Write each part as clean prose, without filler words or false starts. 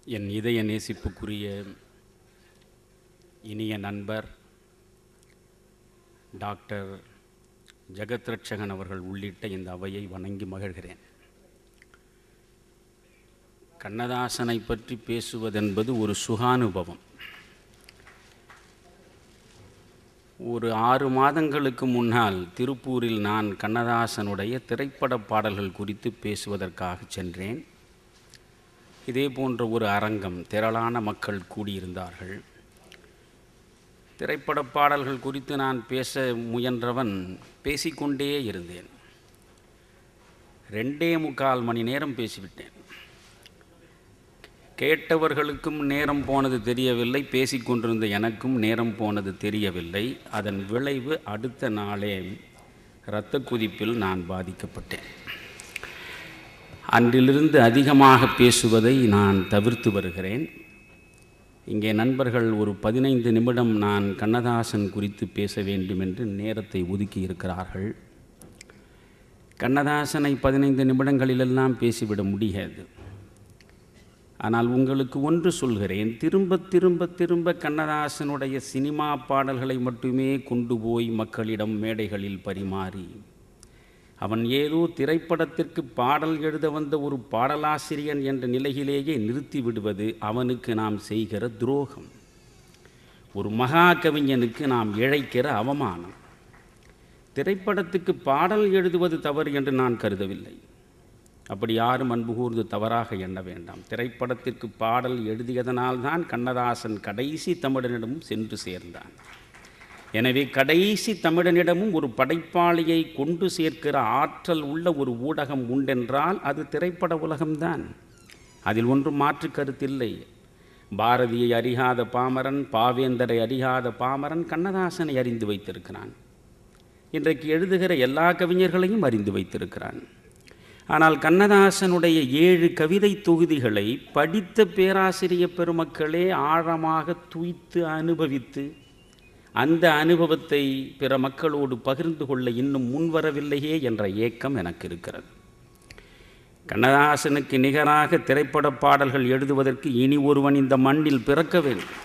என் இதய நேசிப்புக்குரிய இனிய நண்பர் டாக்டர் ஜெகத்ரட்சகன் அவர்கள் உள்ளிட்ட இந்த அவையை வணங்கி மகிழ்கிறேன். கண்ணதாசனை பற்றி பேசுவதென்பது ஒரு சுகானுபவம். ஒரு 6 மாதங்களுக்கு முன்னால் திருப்பூரில் நான் கண்ணதாசனுடைய திரைப்பட பாடல்கள் குறித்து பேசுவதற்காக சென்றேன். இதே போன்ற ஒரு அரங்கம், திரளான மக்கள் கூடியிருந்தார்கள். திரைப்பட பாடல்கள் குறித்து நான் பேச முயன்றவன் பேசிக்கொண்டே இருந்தேன். 2.25 மணி நேரம் பேசிவிட்டேன். கேட்டவர்களுக்கும் நேரம் போனது தெரியவில்லை, பேசிக்கொண்டிருந்த எனக்கும் நேரம் போனது தெரியவில்லை. அதன் விளைவு அடுத்த நாளே இரத்த கொதிப்பில் நான் பாதிக்கப்பட்டேன். அன்றிலிருந்து அதிகமாக பேசுவதை நான் தவிர்த்து வருகிறேன். இங்கே நண்பர்கள் ஒரு 15 நிமிடம் நான் கண்ணதாசன் குறித்து பேச வேண்டும் என்று நேரத்தை ஒதுக்கி இருக்கிறார்கள். கண்ணதாசனை 15 நிமிடங்களிலெல்லாம் பேசிவிட முடியாது. ஆனால் உங்களுக்கு ஒன்று சொல்கிறேன், திரும்ப திரும்ப திரும்ப கண்ணதாசனுடைய சினிமா பாடல்களை மட்டுமே கொண்டு போய் மக்களிடம் மேடைகளில் பரிமாறி அவன் ஏதோ திரைப்படத்திற்கு பாடல் எழுத வந்த ஒரு பாடலாசிரியன் என்ற நிலையிலேயே நிறுத்தி விடுவது அவனுக்கு நாம் செய்கிற துரோகம், ஒரு மகா கவிஞனுக்கு நாம் இழைக்கிற அவமானம். திரைப்படத்துக்கு பாடல் எழுதுவது தவறு என்று நான் கருதவில்லை. அப்படி யாரும் அன்பு கூர்ந்து தவறாக எண்ண வேண்டாம். திரைப்படத்திற்கு பாடல் எழுதியதனால்தான் கண்ணதாசன் கடைசி தமிழனிடமும் சென்று சேர்ந்தான். எனவே கடைசி தமிழனிடமும் ஒரு படைப்பாளியை கொண்டு சேர்க்கிற ஆற்றல் உள்ள ஒரு ஊடகம் உண்டென்றால் அது திரைப்பட உலகம்தான். அதில் ஒன்றும் மாற்று கருத்தில்லை. பாரதியை அறியாத பாமரன், பாவேந்தரை அறியாத பாமரன் கண்ணதாசனை அறிந்து வைத்திருக்கிறான். இன்றைக்கு எழுதுகிற எல்லா கவிஞர்களையும் அறிந்து வைத்திருக்கிறான். ஆனால் கண்ணதாசனுடைய 7 கவிதை தொகுதிகளை படித்த பேராசிரிய பெருமக்களே ஆழமாக துய்த்து அனுபவித்து அந்த அனுபவத்தை பிற மக்களோடு பகிர்ந்து கொள்ள இன்னும் முன்வரவில்லையே என்ற ஏக்கம் எனக்கு இருக்கிறது. கண்ணதாசனுக்கு நிகராக திரைப்பட பாடல்கள் எழுதுவதற்கு இனி ஒருவன் இந்த மண்ணில் பிறக்க வேண்டும்.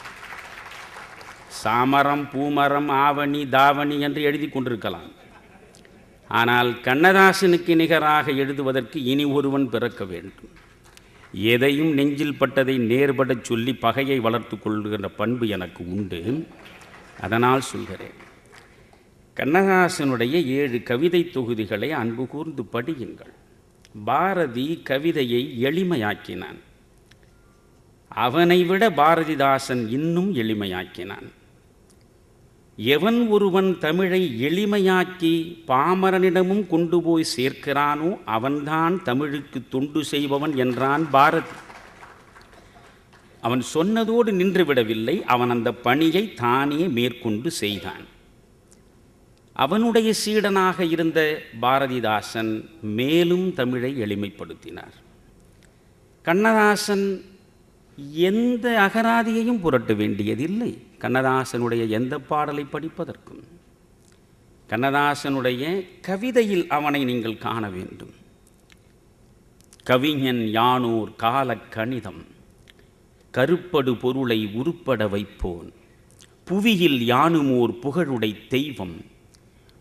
சாமரம், பூமரம், ஆவணி, தாவணி என்று எழுதி கொண்டிருக்கலாம். ஆனால் கண்ணதாசனுக்கு நிகராக எழுதுவதற்கு இனி ஒருவன் பிறக்க வேண்டும். எதையும் நெஞ்சில் பட்டதை நேர்படச் சொல்லி பகையை வளர்த்து கொள்கின்ற பண்பு எனக்கு உண்டு. அதனால் சொல்கிறேன், கண்ணதாசனுடைய 7 கவிதை தொகுதிகளை அன்பு கூர்ந்து படியுங்கள். பாரதி கவிதையை எளிமையாக்கினான். அவனை விட பாரதிதாசன் இன்னும் எளிமையாக்கினான். எவன் ஒருவன் தமிழை எளிமையாக்கி பாமரனிடமும் கொண்டு போய் சேர்க்கிறானோ அவன்தான் தமிழுக்கு தொண்டு செய்பவன் என்றான் பாரதி. அவன் சொன்னதோடு நின்றுவிடவில்லை, அவன் அந்த பணியை தானே மேற்கொண்டு செய்தான். அவனுடைய சீடனாக இருந்த பாரதிதாசன் மேலும் தமிழை எளிமைப்படுத்தினார். கண்ணதாசன் எந்த அகராதியையும் புரட்ட வேண்டியதில்லை கண்ணதாசனுடைய எந்த பாடலை படிப்பதற்கும். கண்ணதாசனுடைய கவிதையில் அவனை நீங்கள் காண வேண்டும். கவிஞன் யானோர் கால கணிதம், கருப்படு பொருளை உருப்பட வைப்போன், புவியில் யானுமோர் புகழுடை தெய்வம்,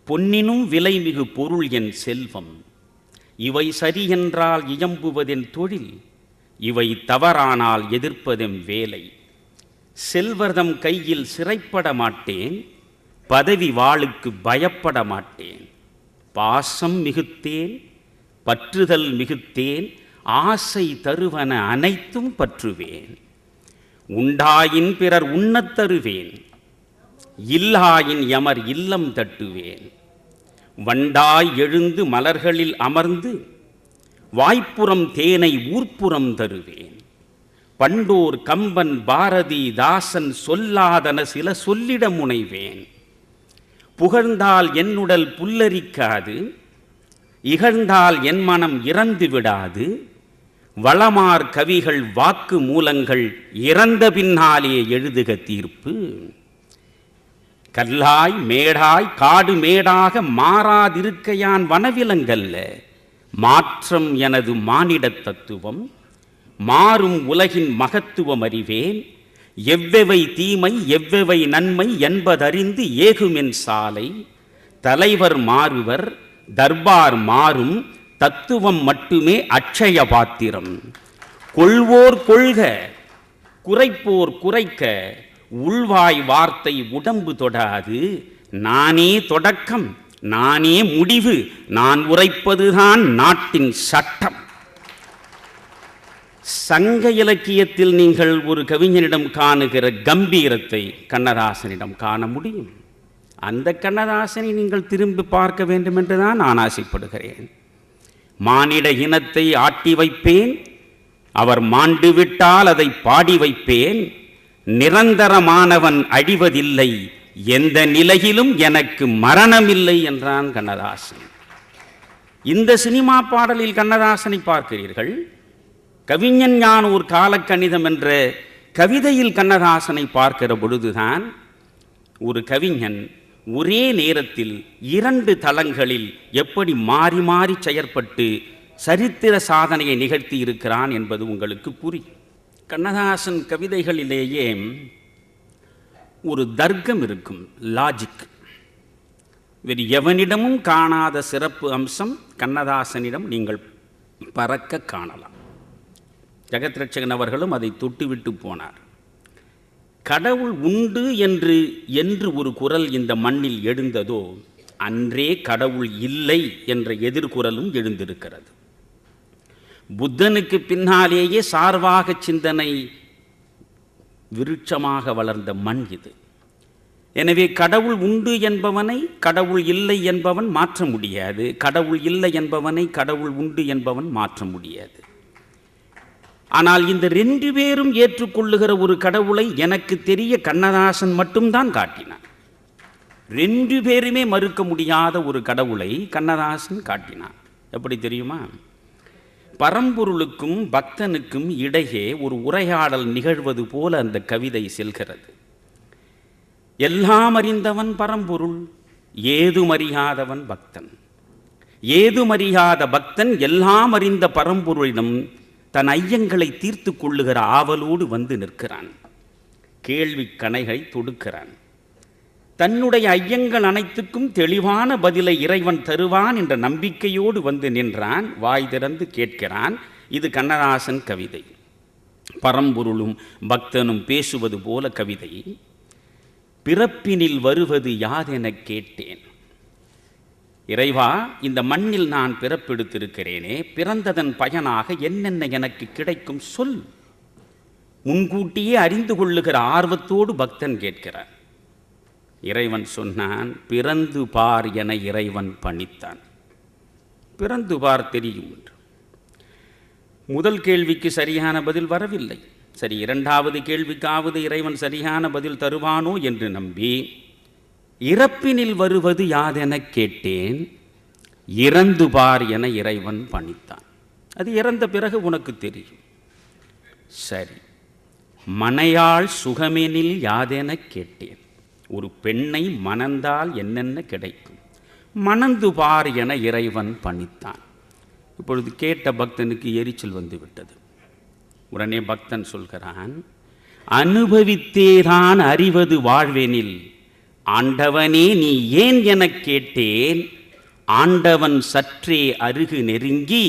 பொன்னினும் விலைமிகு பொருள் என் செல்வம், இவை சரியென்றால் இயம்புவதென் தொழில், இவை தவறானால் எதிர்ப்பதெம் வேலை, செல்வர்தம் கையில் சிறைப்பட மாட்டேன், பதவி வாளுக்கு பயப்பட மாட்டேன், பாசம் மிகுத்தேன், பற்றுதல் மிகுத்தேன், ஆசை தருவன அனைத்தும் பற்றுவேன், உண்டாயின் பிறர் உண்ணத் தருவேன், இல்லாயின் எமர் இல்லம் தட்டுவேன், வண்டாய் எழுந்து மலர்களில் அமர்ந்து வாய்ப்புறம் தேனை ஊர்ப்புறம் தருவேன், பண்டோர் கம்பன் பாரதி தாசன் சொல்லாதன சில சொல்லிட முனைவேன், புகழ்ந்தால் என்னுடல் புல்லரிக்காது, இகழ்ந்தால் என் மனம் இறந்து விடாது, வளமார் கவிகள் வாக்கு மூலங்கள் இறந்த பின்னாலே எழுதுக தீர்ப்பு, கல்லாய் மேடாய் காடு மேடாக மாறாதிருக்கையான் வனவிலங்கல்ல, மாற்றம் எனது மானிட தத்துவம், மாறும் உலகின் மகத்துவம் அறிவேன், எவ்வெவை தீமை எவ்வெவை நன்மை என்பதறிந்து ஏகுமென் சாலை, தலைவர் மாறுவர் தர்பார் மாறும் தத்துவம் மட்டுமே அட்சய பாத்திரம், கொள்வோர் கொள்க குறைப்போர் குறைக்க உள்வாய் வார்த்தை உடம்பு தொடாது, நானே தொடக்கம் நானே முடிவு நான் உரைப்பதுதான் நாட்டின் சட்டம். சங்க இலக்கியத்தில் நீங்கள் ஒரு கவிஞனிடம் காணுகிற கம்பீரத்தை கண்ணதாசனிடம் காண முடியும். அந்த கண்ணதாசனை நீங்கள் திரும்பி பார்க்க வேண்டும் என்றுதான் நான் ஆசைப்படுகிறேன். மானிட இனத்தை ஆட்டி வைப்பேன், அவர் மாண்டு விட்டால் அதை பாடி வைப்பேன், நிரந்தரமானவன் அழிவதில்லை, எந்த நிலையிலும் எனக்கு மரணமில்லை என்றான் கண்ணதாசன். இந்த சினிமா பாடலில் கண்ணதாசனை பார்க்கிறீர்கள். கவிஞன் ஞான் ஒரு காலக்கணிதம் என்ற கவிதையில் கண்ணதாசனை பார்க்கிற பொழுதுதான் ஒரு கவிஞன் ஒரே நேரத்தில் 2 தளங்களில் எப்படி மாறி மாறி செயற்பட்டு சரித்திர சாதனையை நிகழ்த்தி இருக்கிறான் என்பது உங்களுக்கு புரியும். கண்ணதாசன் கவிதைகளிலேயே ஒரு தர்க்கம் இருக்கும், லாஜிக். வேறு எவனிடமும் காணாத சிறப்பு அம்சம் கண்ணதாசனிடம் நீங்கள் பறக்க காணலாம். ஜெகத் ரட்சகன் அவர்களும் அதை தொட்டுவிட்டு போனார். கடவுள் உண்டு என்று ஒரு குரல் இந்த மண்ணில் எழுந்ததோ அன்றே கடவுள் இல்லை என்ற எதிர்குரலும் எழுந்திருக்கிறது. புத்தனுக்கு பின்னாலேயே சார்வாக சிந்தனை விருட்சமாக வளர்ந்த மண் இது. எனவே கடவுள் உண்டு என்பவனை கடவுள் இல்லை என்பவன் மாற்ற முடியாது, கடவுள் இல்லை என்பவனை கடவுள் உண்டு என்பவன் மாற்ற முடியாது. ஆனால் இந்த 2 பேரும் ஏற்றுக்கொள்ளுகிற ஒரு கடவுளை எனக்கு தெரிய கண்ணதாசன் மட்டும்தான் காட்டினான். 2 பேருமே மறுக்க முடியாத ஒரு கடவுளை கண்ணதாசன் காட்டினான். எப்படி தெரியுமா? பரம்பொருளுக்கும் பக்தனுக்கும் இடையே ஒரு உரையாடல் நிகழ்வது போல அந்த கவிதை செல்கிறது. எல்லாம் அறிந்தவன் பரம்பொருள், ஏதுமறியாதவன் பக்தன். ஏதுமறியாத பக்தன் எல்லாம் அறிந்த பரம்பொருளிடம் தன் ஐயங்களை தீர்த்து கொள்ளுகிற ஆவலோடு வந்து நிற்கிறான். கேள்வி கணைகளை தொடுக்கிறான். தன்னுடைய ஐயங்கள் அனைத்துக்கும் தெளிவான பதிலை இறைவன் தருவான் என்ற நம்பிக்கையோடு வந்து நின்றான். வாய் திறந்து கேட்கிறான். இது கண்ணதாசன் கவிதை. பரம்பொருளும் பக்தனும் பேசுவது போல கவிதை. பிறப்பினில் வருவது யாதெனக் கேட்டேன். இறைவா, இந்த மண்ணில் நான் பிறப்பெடுத்திருக்கிறேனே, பிறந்ததன் பயனாக என்னென்ன எனக்கு கிடைக்கும் சொல். முன்கூட்டியே அறிந்து கொள்ளுகிற ஆர்வத்தோடு பக்தன் கேட்கிறான். இறைவன் சொன்னான், பிறந்து பார் என இறைவன் பணித்தான். பிறந்து பார் தெரியும் என்று. முதல் கேள்விக்கு சரியான பதில் வரவில்லை. சரி, 2வது கேள்விக்காவது இறைவன் சரியான பதில் தருவானோ என்று நம்பி, இறப்பினில் வருவது யாதெனக் கேட்டேன், இறந்து பார் என இறைவன் பணித்தான். அது இறந்த பிறகு உனக்கு தெரியும். சரி, மனையாள் சுகமெனில் யாதெனக் கேட்டேன். ஒரு பெண்ணை மணந்தால் என்னென்ன கிடைக்கும், மணந்து பார் என இறைவன் பணித்தான். இப்பொழுது கேட்ட பக்தனுக்கு எரிச்சல் வந்து விட்டது. உடனே பக்தன் சொல்கிறான், அனுபவித்தேதான் அறிவது வாழ்வெனில் ஆண்டவனே நீ ஏன் எனக் கேட்டேன். ஆண்டவன் சற்றே அருகு நெருங்கி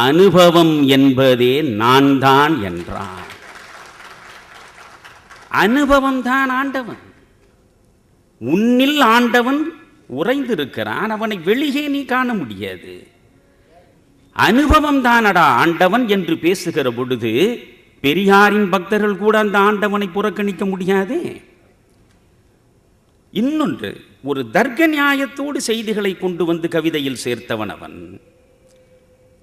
அனுபவம் என்பதே நான் தான் என்றான். அனுபவம்தான் ஆண்டவன். உன்னில் ஆண்டவன் உறைந்திருக்கிறான். அவனை வெளியே நீ காண முடியாது. அனுபவம் தானடா ஆண்டவன் என்று பேசுகிற பொழுது பெரியாரின் பக்தர்கள் கூட அந்த ஆண்டவனை புறக்கணிக்க முடியாதே. இன்னொன்று, ஒரு தர்க்க நியாயத்தோடு செய்திகளை கொண்டு வந்து கவிதையில் சேர்த்தவன் அவன்.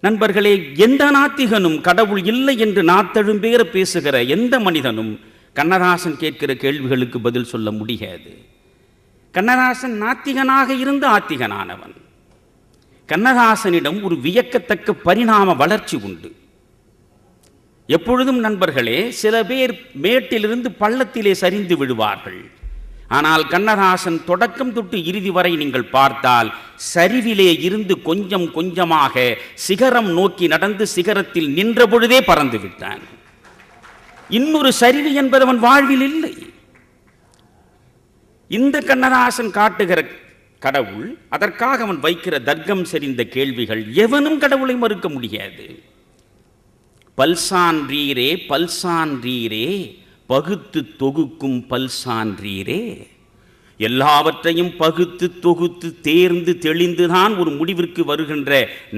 நண்பர்களே, எந்த நாத்திகனும் கடவுள் இல்லை என்று நாத்தழும்பேற பேசுகிற எந்த மனிதனும் கண்ணதாசன் கேட்கிற கேள்விகளுக்கு பதில் சொல்ல முடியாது. கண்ணதாசன் நாத்திகனாக இருந்து ஆத்திகனானவன். கண்ணதாசனிடம் ஒரு வியக்கத்தக்க பரிணாம வளர்ச்சி உண்டு. எப்பொழுதும் நண்பர்களே, சில பேர் மேட்டிலிருந்து பள்ளத்திலே சரிந்து விடுவார்கள். ஆனால் கண்ணதாசன் தொடக்கம் தொட்டு இறுதி வரை நீங்கள் பார்த்தால் சரிவிலே இருந்து கொஞ்சம் கொஞ்சமாக சிகரம் நோக்கி நடந்து சிகரத்தில் நின்ற பொழுதே பறந்து விட்டான். இன்னொரு சரிவு என்பது அவன் வாழ்வில் இல்லை. இந்த கண்ணதாசன் காட்டுகிற கடவுள், அதற்காக அவன் வைக்கிற தர்க்கம் செறிந்த கேள்விகள், எவனும் கடவுளை மறுக்க முடியாது. பல்சான்றீரே பல்சான்றீரே பகுத்து தொகுக்கும் பல்சான்றீரே, எல்லாவற்றையும் பகுத்து தொகுத்து தேர்ந்து தெளிந்துதான் ஒரு முடிவிற்கு வருகின்ற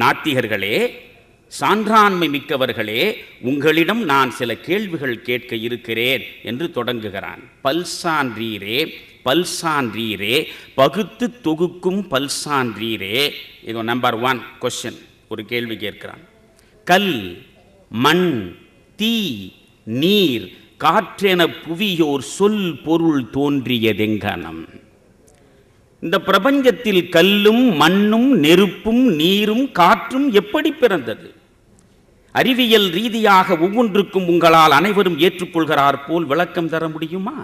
நாத்திகர்களே, சான்றாண்மை மிக்கவர்களே, உங்களிடம் நான் சில கேள்விகள் கேட்க இருக்கிறேன் என்று தொடங்குகிறான். பல்சான்றீரே பல்சான்றீரே பகுத்து தொகுக்கும் பல்சான்றீரே. இது நம்பர் 1 கொஸ்டின். ஒரு கேள்வி கேட்கிறான். கல் மண் தீ நீர் காற்றென புவியோர் சொல் பொருள் தோன்றியதெங்கனம். இந்த பிரபஞ்சத்தில் கல்லும் மண்ணும் நெருப்பும் நீரும் காற்றும் எப்படி பிறந்தது? அறிவியல் ரீதியாக ஒவ்வொன்றுக்கும் உங்களால் அனைவரும் ஏற்றுக்கொள்கிறார் போல் விளக்கம் தர முடியுமா?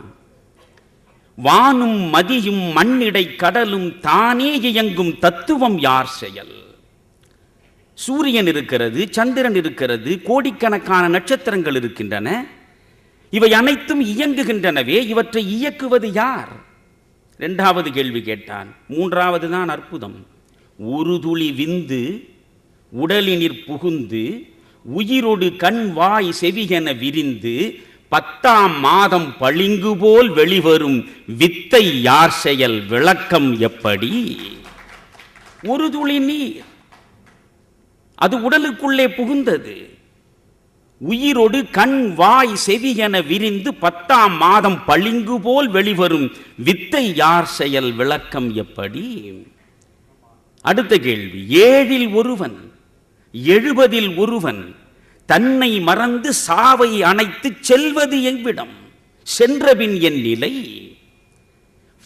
வானும் மதியும் மண்ணிடை கடலும் தானே இயங்கும் தத்துவம் யார் செயல்? சூரியன் இருக்கிறது, சந்திரன் இருக்கிறது, கோடிக்கணக்கான நட்சத்திரங்கள் இருக்கின்றன. இவை அனைத்தும் இயங்குகின்றனவே, இவற்றை இயக்குவது யார்? 2வது கேள்வி கேட்டான். 3வது தான் அற்புதம். ஒரு துளி விந்து உடலினிற் புகுந்து உயிரோடு கண் வாய் செவியென விரிந்து 10ஆம் மாதம் பளிங்கு போல் வெளிவரும் வித்தை யார் செயல்? விளக்கம் எப்படி? ஒரு துளி நீர் அது உடலுக்குள்ளே புகுந்தது, உயிரோடு கண் வாய் செவி என விரிந்து 10ஆம் மாதம் பளிங்கு போல் வெளிவரும் வித்தை யார் செயல்? விளக்கம் எப்படி? அடுத்த கேள்வி. 7இல் ஒருவன் 70இல் ஒருவன் தன்னை மறந்து சாவை அணைத்து செல்வது எவ்விடம்? சென்றபின் என் நிலை?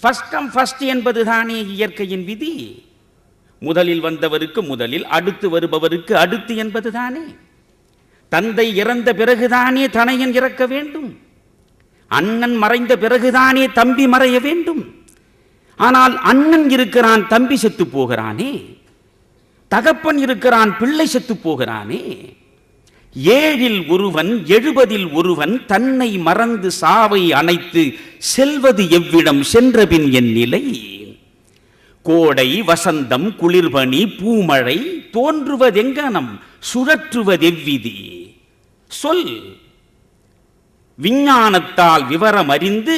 ஃபர்ஸ்ட் கம் ஃபர்ஸ்ட் என்பதுதானே இயற்கையின் விதி. முதலில் வந்தவருக்கு முதலில், அடுத்து வருபவருக்கு அடுத்து என்பதுதானே. தந்தை இறந்த பிறகுதானே தனையன் இறக்க வேண்டும். அண்ணன் மறைந்த பிறகுதானே தம்பி மறைய வேண்டும். ஆனால் அண்ணன் இருக்கிறான், தம்பி செத்து போகிறானே. தகப்பன் இருக்கிறான், பிள்ளை செத்து போகிறானே. 7இல் ஒருவன் 70இல் ஒருவன் தன்னை மறந்து சாவை அணைத்து செல்வது எவ்விடம்? சென்றபின் என் நிலை? கோடை வசந்தம் குளிர்பனி பூமழை தோன்றுவதெங்கனம்? சுழற்றுவதெவ்விதி? சொல். விஞ்ஞானத்தால் விவரம் அறிந்து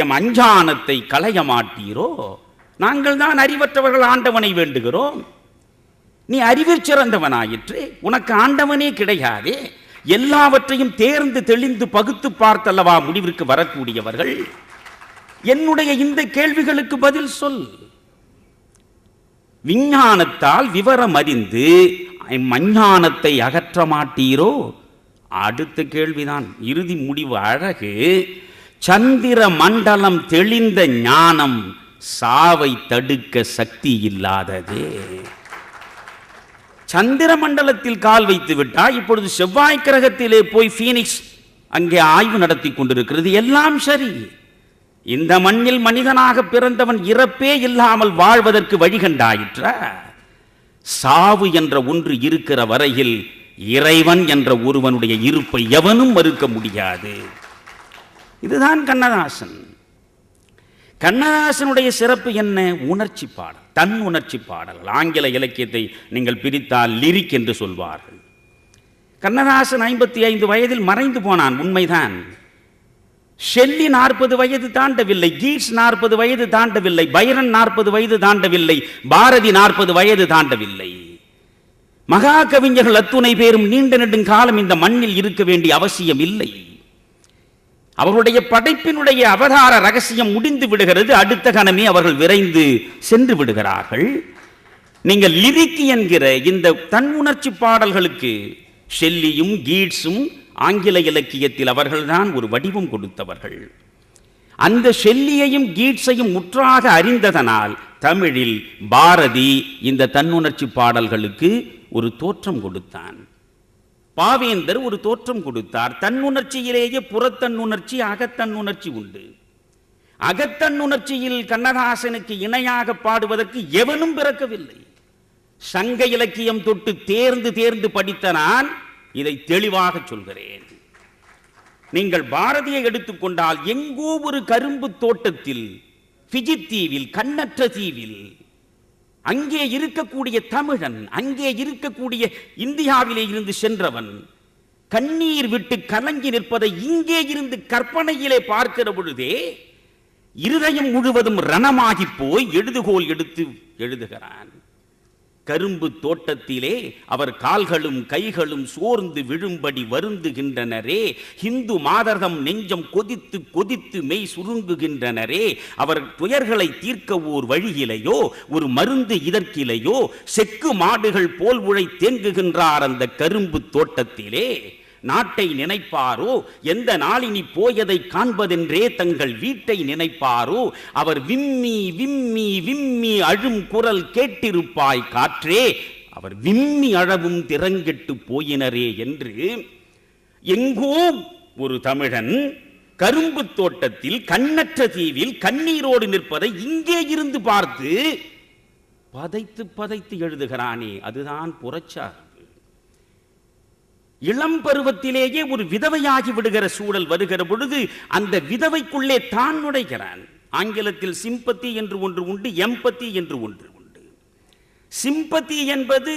எம் அஞ்ஞானத்தை களைய மாட்டீரோ? நாங்கள் தான் அறிவற்றவர்கள் ஆண்டவனை வேண்டுகிறோம். நீ அறிவில் சிறந்தவனாயிற்று, உனக்கு ஆண்டவனே கிடையாதே. எல்லாவற்றையும் தேர்ந்து தெளிந்து பகுத்து பார்த்தல்லவா முடிவிற்கு வரக்கூடியவர்கள். என்னுடைய இந்த கேள்விகளுக்கு பதில் சொல். விஞ்ஞானத்தால் விவரம் அறிந்து அஞ்ஞானத்தை அகற்ற மாட்டீரோ? அடுத்த கேள்விதான் இறுதி முடிவு. அழகு. சந்திர மண்டலம் தெளிந்த ஞானம் சாவை தடுக்க சக்தி இல்லாததே. சந்திர மண்டலத்தில் கால் வைத்து விட்டால் இப்பொழுது செவ்வாய் கிரகத்திலே போய் ஃபீனிக்ஸ் அங்கே ஆய்வு நடத்தி கொண்டிருக்கிறது. எல்லாம் சரி. இந்த மண்ணில் மனிதனாக பிறந்தவன் இறப்பே இல்லாமல் வாழ்வதற்கு வழிகண்டாயிற்ற. சாவு என்ற ஒன்று இருக்கிற வரையில் இறைவன் என்ற ஒருவனுடைய இருப்பை எவனும் மறுக்க முடியாது. இதுதான் கண்ணதாசன். கண்ணதாசனுடைய சிறப்பு என்ன? உணர்ச்சி பாடல், தன் உணர்ச்சி பாடல்கள். ஆங்கில இலக்கியத்தை நீங்கள் பிரித்தால் லிரிக் என்று சொல்வார்கள். கண்ணதாசன் 55 வயதில் மறைந்து போனான், உண்மைதான். ஷெல்லி 40 வயது தாண்டவில்லை, கீட்ஸ் 40 வயது தாண்டவில்லை, பைரன் 40 வயது தாண்டவில்லை, பாரதி 40 வயது தாண்டவில்லை. மகா கவிஞர்கள் அத்துணை பேரும் நீண்ட நெடுங்காலம் இந்த மண்ணில் இருக்க வேண்டிய அவசியம் இல்லை. அவர்களுடைய படைப்பினுடைய அவதார ரகசியம் முடிந்து விடுகிறது. அடுத்த கணமே அவர்கள் விரைந்து சென்று விடுகிறார்கள். நீங்கள் லிரிக் என்கிற இந்த தன் உணர்ச்சி பாடல்களுக்கு ஷெல்லியும் கீட்ஸும் ஆங்கில இலக்கியத்தில் அவர்கள்தான் ஒரு வடிவம் கொடுத்தவர்கள். அந்த ஷெல்லியையும் கீட்ஸையும் முற்றாக அறிந்ததனால் தமிழில் பாரதி இந்த தன்னுணர்ச்சி பாடல்களுக்கு ஒரு தோற்றம் கொடுத்தான். பாவேந்தர் ஒரு தோற்றம் கொடுத்தார். தன்னுணர்ச்சியிலேயே புறத்தன்னுணர்ச்சி, அகத்தன்னுணர்ச்சி உண்டு. அகத்தன்னுணர்ச்சியில் கண்ணதாசனுக்கு இணையாக பாடுவதற்கு எவனும் பிறக்கவில்லை. சங்க இலக்கியம் தொட்டு தேர்ந்து தேர்ந்து படித்த நான் இதை தெளிவாக சொல்கிறேன். நீங்கள் பாரதியை எடுத்துக்கொண்டால் எங்கோ ஒரு கரும்பு தோட்டத்தில், பிஜி தீவில், கண்ணற்ற தீவில், அங்கே இருக்கக்கூடிய தமிழன், அங்கே இருக்கக்கூடிய இந்தியாவிலே இருந்து சென்றவன் கண்ணீர் விட்டு கலங்கி நிற்பதை இங்கே இருந்து கற்பனையிலே பார்க்கிற பொழுதே இருதயம் முழுவதும் ரணமாகி போய் எழுதுகோல் எடுத்து எழுதுகிறான். கரும்பு தோட்டத்திலே அவர் கால்களும் கைகளும் சோர்ந்து விழும்படி வருந்துகின்றனரே, இந்து மாதர்தம் நெஞ்சம் கொதித்து கொதித்து மெய் சுருங்குகின்றனரே, அவர் துயர்களை தீர்க்க ஓர் வழியிலையோ ஒரு மருந்து இதற்கிலையோ, செக்கு மாடுகள் போல் உழை தேங்குகின்றார் அந்த கரும்பு தோட்டத்திலே. நாட்டை நினைப்பாரோ, எந்த நாளினி போயதை காண்பதென்றே தங்கள் வீட்டை நினைப்பாரோ, அவர் விம்மி விம்மி விம்மி அழும் குரல் கேட்டிருப்பாய் காற்றே, அவர் விம்மி அழவும் திறங்கெட்டு போயினரே என்று எங்கோ ஒரு தமிழன் கரும்பு தோட்டத்தில் கண்ணற்ற தீவில் கண்ணீரோடு நிற்பதை இங்கே இருந்து பார்த்து பதைத்து பதைத்து எழுதுகிறானே, அதுதான் புரட்சார். இளம் பருவத்திலேயே ஒரு விதவையாகி விடுகிற சூழல் வருகிற பொழுது அந்த விதவைக்குள்ளே தான் நுழைகிறான். ஆங்கிலத்தில் சிம்பத்தி என்று ஒன்று உண்டு, எம்பத்தி என்று ஒன்று உண்டு. சிம்பத்தி என்பது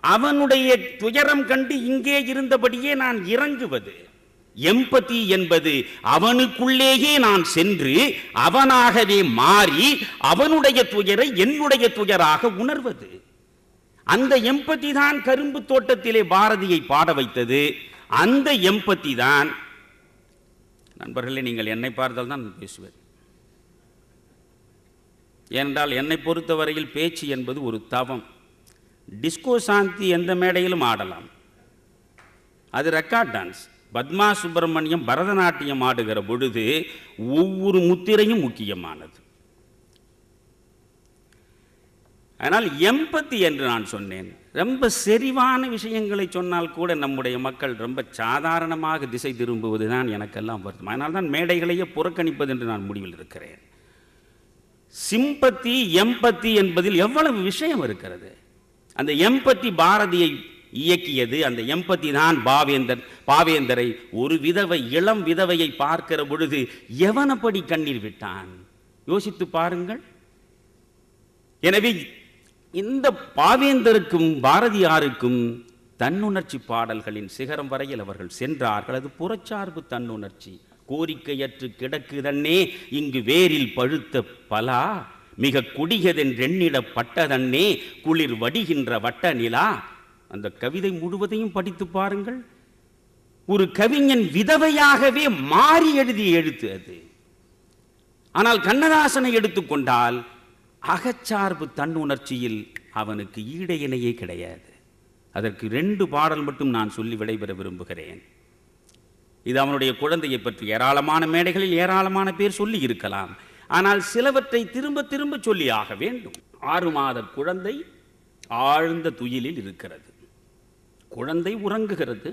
அவனுடைய துயரம் கண்டு இங்கே இருந்தபடியே நான் இறங்குவது. எம்பத்தி என்பது அவனுக்குள்ளேயே நான் சென்று அவனாகவே மாறி அவனுடைய துயரை என்னுடைய துயராக உணர்வது. அந்த எம்பத்தி தான் கரும்பு தோட்டத்திலே பாரதியை பாட வைத்தது. அந்த எம்பத்தி தான், நண்பர்களே, நீங்கள் என்னை பார்த்தால் தான் பேசுவேன். ஏனென்றால் என்னை பொறுத்தவரையில் பேச்சு என்பது ஒரு தவம். டிஸ்கோ சாந்தி எந்த மேடையிலும் ஆடலாம், அது ரெக்கார்ட் டான்ஸ். பத்மா சுப்பிரமணியம் பரதநாட்டியம் ஆடுகிற பொழுது ஒவ்வொரு முத்திரையும் முக்கியமானது. ஆனால் எம்பத்தி என்று நான் சொன்னேன். ரொம்ப செறிவான விஷயங்களை சொன்னால் கூட நம்முடைய மக்கள் ரொம்ப சாதாரணமாக திசை திரும்புவது தான் எனக்கெல்லாம் வருத்தம். அதனால் தான் மேடைகளையே புறக்கணிப்பது என்று நான் முடிவில் இருக்கிறேன். சிம்பத்தி எம்பத்தி என்பதில் எவ்வளவு விஷயம் இருக்கிறது. அந்த எம்பத்தி பாரதியை இயக்கியது. அந்த எம்பத்தி தான் பாவேந்தரை ஒரு விதவை, இளம் விதவையை பார்க்கிற பொழுது எவனப்படி கண்ணீர் விட்டான் யோசித்து பாருங்கள். எனவே இந்த பாவேந்தருக்கும் பாரதியாருக்கும் தன்னுணர்ச்சி பாடல்களின் சிகரம் வரையில் அவர்கள் சென்றார்கள். அது புறச்சார்பு தன்னுணர்ச்சி. கோரிக்கையற்று கிடக்குதன்னே இங்கு வேரில் பழுத்த பலா, மிக குடிகதென்றெண்ணிடப்பட்டதன்னே குளிர் வடிகின்ற வட்ட நிலா. அந்த கவிதை முழுவதையும் படித்து பாருங்கள். ஒரு கவிஞன் விதவையாகவே மாறி எழுதிய எழுத்து அது. ஆனால் கண்ணதாசனை எடுத்துக்கொண்டால் அகச்சார்பு தன்னுணர்ச்சியில் அவனுக்கு ஈட இணையே கிடையாது. அதற்கு 2 பாடல் மட்டும் நான் சொல்லி விடைபெற விரும்புகிறேன். இது அவனுடைய குழந்தையை பற்றி ஏராளமான மேடைகளில் ஏராளமான பேர் சொல்லி இருக்கலாம். ஆனால் சிலவற்றை திரும்ப திரும்ப சொல்லி ஆக வேண்டும். 6 மாத குழந்தை ஆழ்ந்த துயிலில் இருக்கிறது. குழந்தை உறங்குகிறது.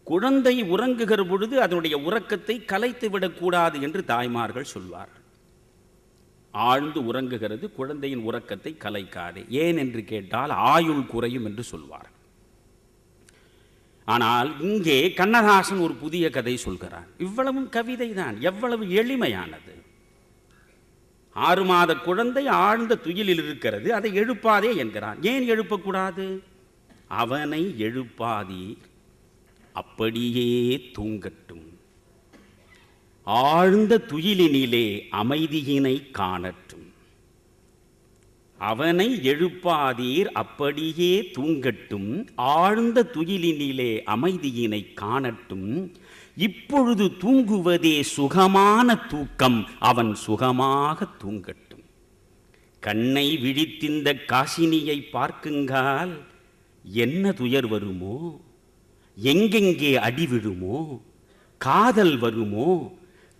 குழந்தை உறங்குகிற பொழுது அதனுடைய உறக்கத்தை கலைத்து விடக்கூடாது என்று தாய்மார்கள் சொல்வார்கள். ஆழ்ந்து உறங்குகிறது, குழந்தையின் உறக்கத்தை கலைக்காது. ஏன் என்று கேட்டால் ஆயுள் குறையும் என்று சொல்வார். ஆனால் இங்கே கண்ணதாசன் ஒரு புதிய கதை சொல்கிறான். இவ்வளவும் கவிதை தான், எவ்வளவு எளிமையானது. 6 மாத குழந்தை ஆழ்ந்த துயிலில் இருக்கிறது, அதை எழுப்பாதே என்கிறான். ஏன் எழுப்பக்கூடாது? அவனை எழுப்பாதீர், அப்படியே தூங்கட்டும், ஆழ்ந்த துயிலினிலே அமைதியினை காணட்டும். அவனை எழுப்பாதீர், அப்படியே தூங்கட்டும், ஆழ்ந்த துயிலினிலே அமைதியினை காணட்டும். இப்பொழுது தூங்குவதே சுகமான தூக்கம், அவன் சுகமாக தூங்கட்டும். கண்ணை விழித்திந்த காசினியை பார்க்குங்கால் என்ன துயர் வருமோ, எங்கெங்கே அடி விழுமோ, காதல் வருமோ,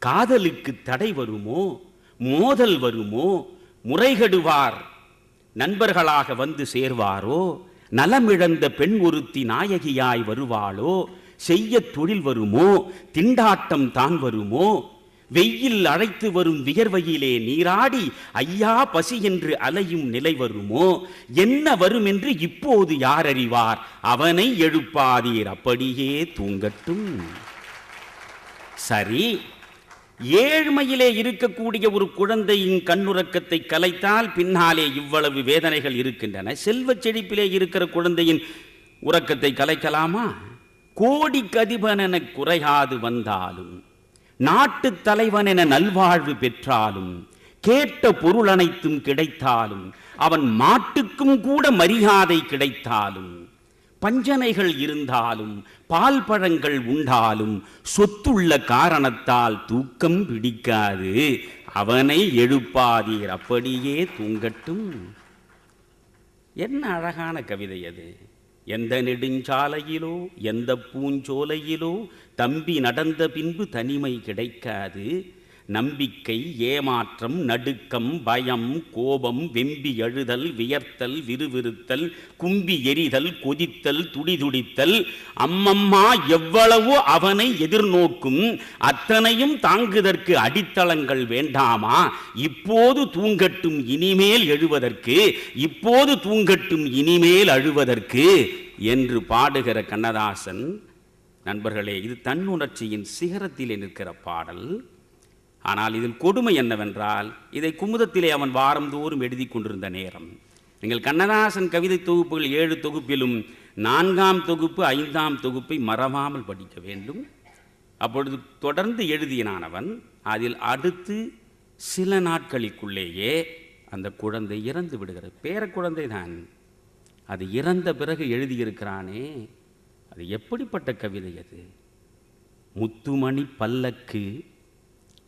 காதலுக்கு தடை வருமோ, மோதல் வருமோ, முறைகெடுவார் நண்பர்களாக வந்து சேர்வாரோ, நலமிழந்த பெண் ஒருத்தி நாயகியாய் வருவாளோ, செய்ய தொழில் வருமோ, திண்டாட்டம் தான் வருமோ, வெயில் அழைத்து வரும் வியர்வையிலே நீராடி ஐயா பசி என்று அலையும் நிலை வருமோ? என்ன வரும் என்று இப்போது யார் அறிவார்? அவனை எழுப்பாதீர், அப்படியே தூங்கட்டும். சரி, ஏழ்மையிலே இருக்கக்கூடிய ஒரு குழந்தையின் கண்ணுறக்கத்தை கலைத்தால் பின்னாலே இவ்வளவு வேதனைகள் இருக்கின்றன. செல்வச் செழிப்பிலே இருக்கிற குழந்தையின் உறக்கத்தை கலைக்கலாமா? கோடிக்கு அதிபன் என குறையாது வந்தாலும், நாட்டு தலைவன் என நல்வாழ்வு பெற்றாலும், கேட்ட பொருள் அனைத்தும் கிடைத்தாலும், அவன் மாட்டுக்கும் கூட மரியாதை கிடைத்தாலும், பஞ்சனைகள் இருந்தாலும், பால் பழங்கள் உண்டாலும், சொத்துள்ள காரணத்தால் தூக்கம் பிடிக்காது. அவனை எழுப்பாதீர், அப்படியே தூங்கட்டும். என்ன அழகான கவிதை அது! எந்த நெடுஞ்சாலையிலோ எந்த பூஞ்சோலையிலோ தம்பி நடந்த பின்பு தனிமை கிடைக்காது. நம்பிக்கை, ஏமாற்றம், நடுக்கம், பயம், கோபம், வெம்பி எழுதல், வியர்த்தல், விறுவிறுத்தல், கும்பி எரிதல், கொதித்தல், துடிதுடித்தல், அம்மம்மா எவ்வளவோ அவனை எதிர்நோக்கும். அத்தனையும் தாங்குதற்கு அடித்தளங்கள் வேண்டாமா? இப்போது தூங்கட்டும் இனிமேல் எழுவதற்கு, இப்போது தூங்கட்டும் இனிமேல் அழுவதற்கு என்று பாடுகிற கண்ணதாசன். நண்பர்களே, இது தன்னுணர்ச்சியின் சிகரத்திலே நிற்கிற பாடல். ஆனால் இதில் கொடுமை என்னவென்றால், இதை குமுதத்திலே அவன் வாரந்தோறும் எழுதி கொண்டிருந்த நேரம். நீங்கள் கண்ணதாசன் கவிதை தொகுப்புகள் 7 தொகுப்பிலும் 4ஆம் தொகுப்பு 5ஆம் தொகுப்பை மறவாமல் படிக்க வேண்டும். அப்பொழுது தொடர்ந்து எழுதினானவன். அதில் அடுத்து சில நாட்களுக்குள்ளேயே அந்த குழந்தை இறந்து விடுகிறது. பேர குழந்தை தான், அது இறந்த பிறகு எழுதியிருக்கிறானே, அது எப்படிப்பட்ட கவிதை அது! முத்துமணி பல்லக்கு,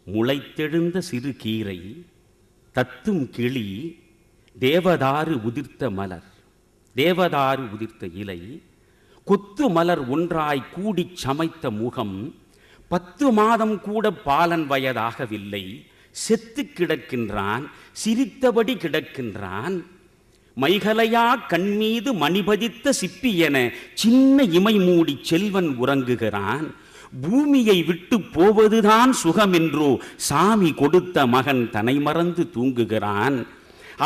முளைத்தெழுந்த சிறு கீரை, தத்தும் கிளி, தேவதாறு உதிர்த்த மலர், தேவதாறு உதிர்த்த இலை, கொத்து மலர் ஒன்றாய் கூடி சமைத்த முகம், 10 மாதம் கூட பாலன் வயதாகவில்லை, செத்து கிடக்கின்றான், சிரித்தபடி கிடக்கின்றான். மைகலையா கண்மீது மணிபதித்த சிப்பி என சின்ன இமை மூடி செல்வன் உறங்குகிறான். பூமியை விட்டு போவதுதான் சுகம் என்றோ சாமி கொடுத்த மகன் தன்னை மறந்து தூங்குகிறான்.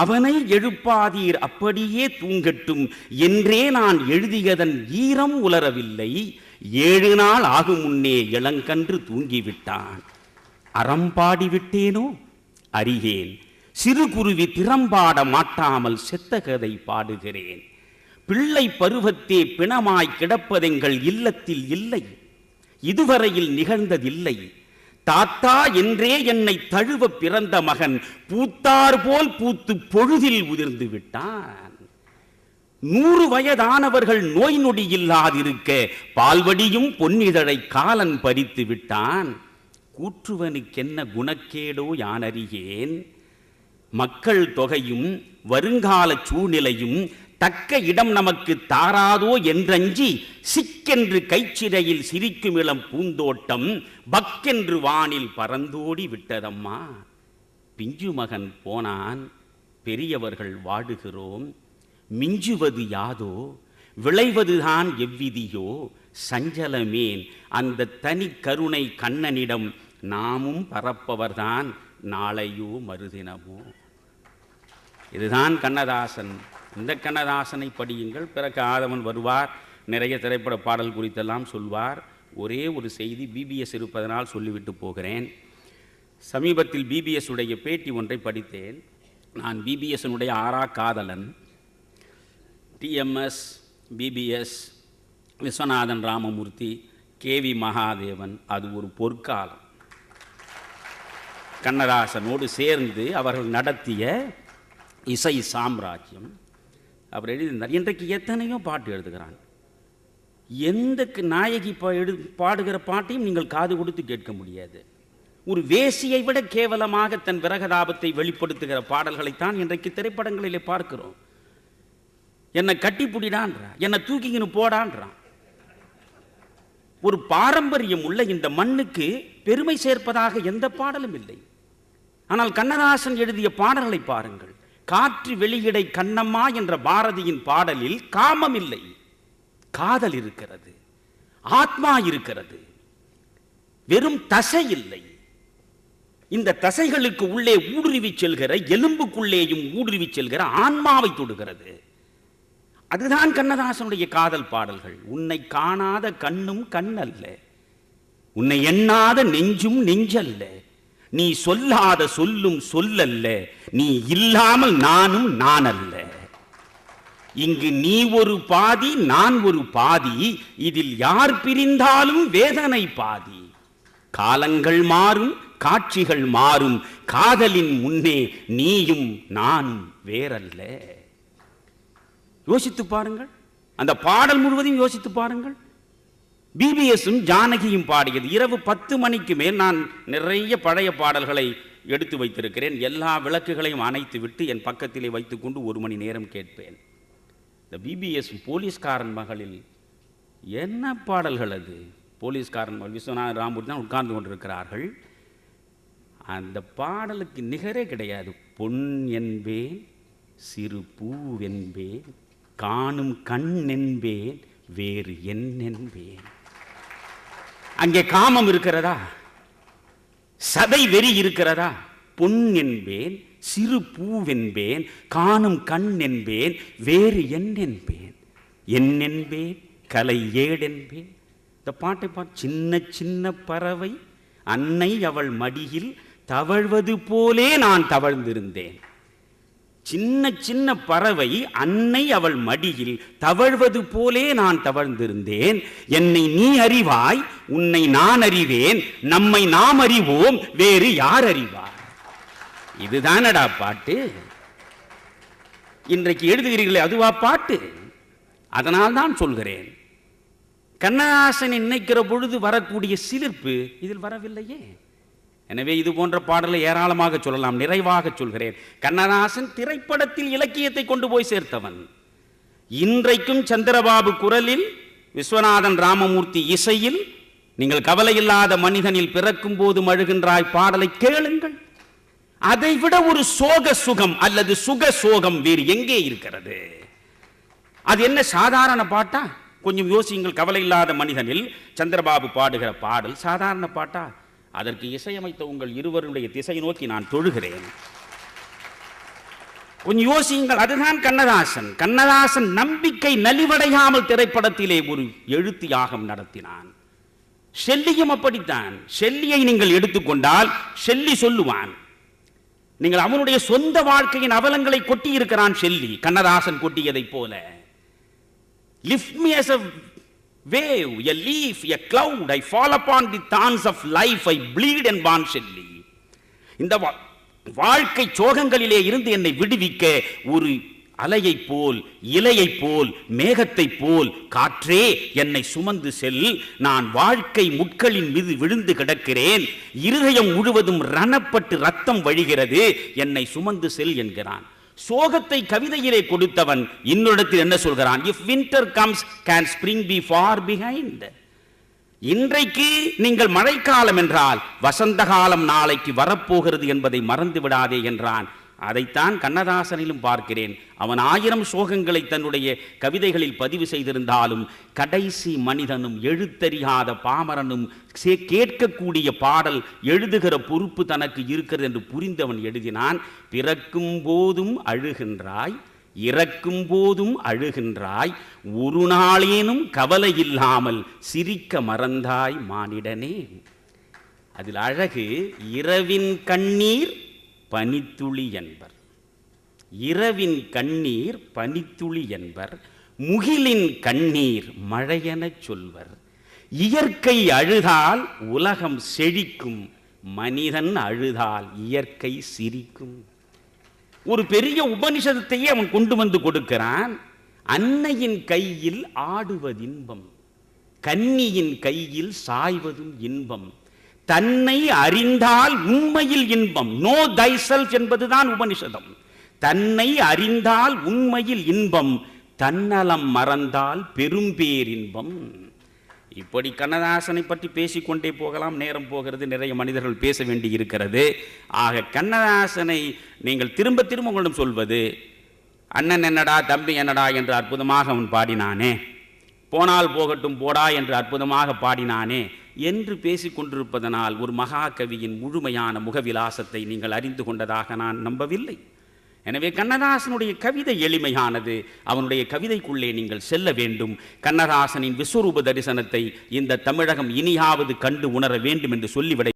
அவனை எழுப்பாதீர், அப்படியே தூங்கட்டும் என்றே நான் எழுதியதன் ஈரம் உலரவில்லை. 7 நாள் ஆகும் முன்னே இளங்கன்று தூங்கிவிட்டான். அறம்பாடிவிட்டேனோ அறியேன், சிறுகுருவி திறம்பாட மாட்டாமல் செத்த கதை பாடுகிறேன். பிள்ளை பருவத்தே பிணமாய் கிடப்பதெங்கள் இல்லத்தில் இல்லை, இதுவரையில் நிகழ்ந்ததில்லை. தாத்தா என்றே என்னை தழுவ பிறந்த மகன் பூத்தார் போல் பூத்து பொழுதில் உதிர்ந்து விட்டான். 100 வயதானவர்கள் நோய் நொடி இல்லாதிருக்க பால்வடியும் பொன்னிதழை காலன் பறித்து விட்டான். கூற்றுவனுக்கென்ன குணக்கேடோ யானறியேன். மக்கள் தொகையும் வருங்கால சூழ்நிலையும் தக்க இடம் நமக்கு தாராதோ என்றஞ்சி சிக்கென்று கைச்சிறையில் சிரிக்கும் இளம் பூந்தோட்டம் பக்கென்று வானில் பறந்தோடி விட்டதம்மா. பிஞ்சு மகன் போனான், பெரியவர்கள் வாடுகிறோம். மிஞ்சுவது யாதோ, விளைவதுதான் எவ்விதியோ, சஞ்சலமேன் அந்த தனி கருணை கண்ணனிடம் நாமும் பரப்பவர்தான் நாளையோ மறுதினமோ. இதுதான் கண்ணதாசன். இந்த கண்ணதாசனை படியுங்கள். பிறகு ஆதவன் வருவார், நிறைய திரைப்பட பாடல் குறித்தெல்லாம் சொல்வார். ஒரே ஒரு செய்தி பிபிஎஸ் இருப்பதனால் சொல்லிவிட்டு போகிறேன். சமீபத்தில் பிபிஎஸ் உடைய பேட்டி ஒன்றை படித்தேன். நான் பிபிஎஸ்னுடைய ஆறா காதலன். டிஎம்எஸ், பிபிஎஸ், விஸ்வநாதன் ராமமூர்த்தி, கேவி மகாதேவன், அது ஒரு பொற்காலம். கண்ணதாசனோடு சேர்ந்து அவர்கள் நடத்திய இசை சாம்ராஜ்யம். அவர் எழுதியிருந்தார். இன்றைக்கு எத்தனையோ பாட்டு எழுதுகிறான். எந்த நாயகி பாடுகிற பாட்டையும் நீங்கள் காது கொடுத்து கேட்க முடியாது. ஒரு வேசியை விட கேவலமாக தன் விரகதாபத்தை வெளிப்படுத்துகிற பாடல்களைத்தான் இன்றைக்கு திரைப்படங்களிலே பார்க்கிறோம். என்னை கட்டிப்புடிடான்றான், என்னை தூக்கிக்கின்னு போடான்றான். ஒரு பாரம்பரியம் உள்ள இந்த மண்ணுக்கு பெருமை சேர்ப்பதாக எந்த பாடலும் இல்லை. ஆனால் கண்ணதாசன் எழுதிய பாடல்களை பாருங்கள். காற்று வெளியிடை கண்ணம்மா என்ற பாரதியின் பாடலில் காமம் இல்லை, காதல் இருக்கிறது, ஆத்மா இருக்கிறது, வெறும் தசை இல்லை. இந்த தசைகளுக்கு உள்ளே ஊடுருவி செல்கிற, எலும்புக்குள்ளேயும் ஊடுருவி செல்கிற ஆன்மாவை தொடுகிறது. அதுதான் கண்ணதாசனுடைய காதல் பாடல்கள். உன்னை காணாத கண்ணும் கண்ணல்ல, உன்னை எண்ணாத நெஞ்சும் நெஞ்சல்ல, நீ சொல்லாத சொல்லும் சொல்லல்ல, நீ இல்லாமல் நானும் நான் அல்ல. இங்கு நீ ஒரு பாதி நான் ஒரு பாதி, இதில் யார் பிரிந்தாலும் வேதனை பாதி. காலங்கள் மாறும், காட்சிகள் மாறும், காதலின் முன்னே நீயும் நானும் வேறல்ல. யோசித்து பாருங்கள், அந்த பாடல் முழுவதையும் யோசித்து பாருங்கள். பிபிஎஸும் ஜானகியும் பாடியது. இரவு 10 மணிக்கு மேல் நான் நிறைய பழைய பாடல்களை எடுத்து வைத்திருக்கிறேன். எல்லா விளக்குகளையும் அணைத்து விட்டு என் பக்கத்திலே வைத்துக்கொண்டு 1 மணி நேரம் கேட்பேன். இந்த பிபிஎஸ் போலீஸ்காரன் மகளில் என்ன பாடல்கள் அது! போலீஸ்காரன் மகள் விஸ்வநாத ராமூர்த்தி தான் உட்கார்ந்து கொண்டிருக்கிறார்கள். அந்த பாடலுக்கு நிகரே கிடையாது. பொன் என்பேன், சிறு பூவென்பேன், காணும் கண் என்பேன், வேறு என் என்பேன். அங்கே காமம் இருக்கிறதா? சதை வெறி இருக்கிறதா? பொன் என்பேன், சிறு பூவென்பேன், காணும் கண் என்பேன், வேறு என் என்பேன். என் என்பேன், கலை ஏடென்பேன். இந்த பாட்டை பார்த்து, சின்ன சின்ன பறவை அன்னை அவள் மடியில் தவழ்வது போலே நான் தவழ்ந்திருந்தேன். சின்ன சின்ன பறவை அன்னை அவள் மடியில் தவழ்வது போலே நான் தவழ்ந்திருந்தேன். என்னை நீ அறிவாய், உன்னை நான் அறிவேன், நம்மை நாம் அறிவோம், வேறு யார் அறிவார்? இதுதானடா பாட்டு. இன்றைக்கு எழுதுகிறீர்களே, அதுவா பாட்டு? அதனால் தான் சொல்கிறேன், கண்ணதாசனை நினைக்கிற பொழுது வரக்கூடிய சிலிர்ப்பு இதில் வரவில்லையே. எனவே இது போன்ற பாடலை ஏராளமாக சொல்லலாம். நிறைவாக சொல்கிறேன், கண்ணதாசன் திரைப்படத்தில் இலக்கியத்தை கொண்டு போய் சேர்த்தவன். இன்றைக்கும் சந்திரபாபு குரலில், விஸ்வநாதன் ராமமூர்த்தி இசையில், நீங்கள் கவலையில்லாத மனிதனில் பிறக்கும் போது அழுகின்றாய் பாடலை கேளுங்கள். அதைவிட ஒரு சோக சுகம் அல்லது சுக சோகம் வேறு எங்கே இருக்கிறது? அது என்ன சாதாரண பாட்டா? கொஞ்சம் யோசியுங்கள். கவலையில்லாத மனிதனில் சந்திரபாபு பாடுகிற பாடல் சாதாரண பாட்டா? அதற்கு இசையமைத்த உங்கள் இருவருடைய திசை நோக்கி நான் தொழுகிறேன். கொஞ்சம் யோசியுங்கள். அதுதான் கண்ணதாசன். கண்ணதாசன் நம்பிக்கை நலிவடையாமல் திரைப்படத்திலே ஒரு எழுத்து யாகம் நடத்தினான். ஷெல்லியும் அப்படித்தான். ஷெல்லியை நீங்கள் எடுத்துக்கொண்டால் ஷெல்லி சொல்லுவான், நீங்கள் அவனுடைய சொந்த வாழ்க்கையின் அவலங்களை கொட்டி இருக்கிறான் ஷெல்லி, கண்ணதாசன் கொட்டியதை போல. Lift me as a wave, a leaf, a cloud, I fall upon the thorns of life, I bleed and born Shelley. இந்த வாழ்க்கை சோகங்களிலே இருந்து என்னை விடுவிக்க ஒரு அலையைப் போல், இலையைப் போல், மேகத்தைப் போல் காற்றே என்னை சுமந்து செல். நான் வாழ்க்கை முட்களின் மீது விழுந்து கிடக்கிறேன், இருதயம் முழுவதும் ரணப்பட்டு ரத்தம் வழிகிறது, என்னை சுமந்து செல் என்கிறான். சோகத்தை கவிதையிலே கொடுத்தவன் இன்னொருடத்தில் என்ன சொல்கிறான்? If winter comes, can spring be far behind? இன்றைக்கு நீங்கள் மழைக்காலம் என்றால் வசந்த காலம் நாளைக்கு வரப்போகிறது என்பதை மறந்து விடாதே என்றான். அதைத்தான் கண்ணதாசனிலும் பார்க்கிறேன். அவன் 1000 சோகங்களை தன்னுடைய கவிதைகளில் பதிவு செய்திருந்தாலும் கடைசி மனிதனும் எழுத்தறியாத பாமரனும் கேட்கக்கூடிய பாடல் எழுதுகிற பொறுப்பு தனக்கு இருக்கிறது என்று புரிந்தவன் எழுதினான். பிறக்கும் போதும் அழுகின்றாய், இறக்கும் போதும் அழுகின்றாய், ஒரு நாளேனும் கவலை இல்லாமல் சிரிக்க மறந்தாய் மானிடனே. அதில் அழகு, இரவின் கண்ணீர் பனித்துளி என்பர், இரவின் கண்ணீர் பனித்துளி என்பர், முகிலின் கண்ணீர் மழையெனச் சொல்வர். இயற்கை அழுதால் உலகம் செழிக்கும், மனிதன் அழுதால் இயற்கை சிரிக்கும். ஒரு பெரிய உபனிஷதத்தையே அவன் கொண்டு வந்து கொடுக்கிறான். அன்னையின் கையில் ஆடுவது இன்பம், கன்னியின் கையில் சாய்வதும் இன்பம், தன்னை அறிந்தால் உண்மையில் இன்பம். நோ தை செல்ஃப் என்பதுதான் உபனிஷதம். தன்னை அறிந்தால் உண்மையில் இன்பம், தன்னலம் மறந்தால் பெரும்பேரின்பம். இப்படி கண்ணதாசனை பற்றி பேசிக்கொண்டே போகலாம். நேரம் போகிறது, நிறைய மனிதர்கள் பேச வேண்டி இருக்கிறது. ஆக கண்ணதாசனை நீங்கள் திரும்ப திரும்ப உங்களிடம் சொல்வது, அண்ணன் என்னடா தம்பி என்னடா என்று அற்புதமாக அவன் பாடினானே, போனால் போகட்டும் போடா என்று அற்புதமாக பாடினானே என்று பேசிக்கொண்டிருப்பதனால் ஒரு மகாகவியின் முழுமையான முகவிலாசத்தை நீங்கள் அறிந்து கொண்டதாக நான் நம்பவில்லை. எனவே கண்ணதாசனுடைய கவிதை எளிமையானது. அவனுடைய கவிதைக்குள்ளே நீங்கள் செல்ல வேண்டும். கண்ணதாசனின் விஸ்வரூப தரிசனத்தை இந்த தமிழகம் இனியாவது கண்டு உணர வேண்டும் என்று சொல்லிவிட